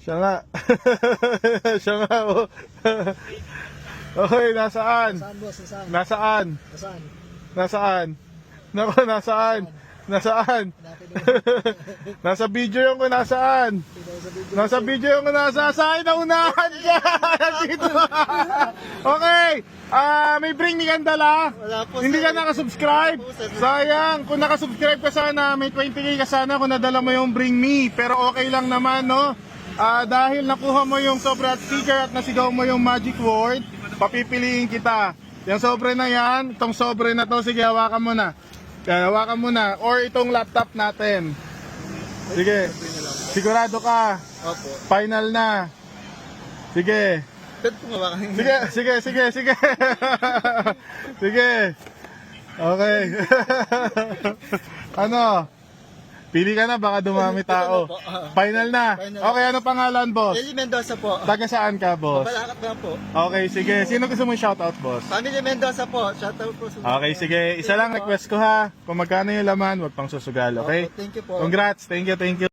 Siya nga. Siya nga, oh. Okay, nasaan? Nasaan, boss? Nasaan? Nasaan? Nasaan? Nasaan? Nako, nasaan? Nasaan? Hanapin mo. Nasa video yung kung nasaan. Tingnan sa video. Nasa video yung kung nasaan. Saan na unahan ka? Dito. Okay. May bring me kang dala. Wala po, Hindi sir. ka nakasubscribe. Wala po, sir. Sayang. Kung nakasubscribe ka sana, may 20k ka sana kung nadala mo yung bring me. Pero okay lang naman, no? Dahil nakuha mo yung sobre at sticker at nasigaw mo yung magic word, papipiliin kita. Yung sobre na yan, itong sobre na to, sige, hawakan mo na. Hawakan mo na. Or itong laptop natin. Sige. Sigurado ka. Opo. Final na. Sige. Pwede po nga ba? Sige, sige, sige, sige. Sige. Okay. Ano? Pili ka na, baka dumami tao. Final na. Final. Okay, ano pangalan, boss? Eli Mendoza po. Taga saan ka, boss? Balakat na po. Okay, sige. Sino gusto mong shoutout, boss? Family Mendoza po. Shoutout po sa Okay, sige. Isa lang request ko ha. Kung magkano yung laman, wag pang susugal, okay? Opo, thank you po. Congrats. Thank you, thank you.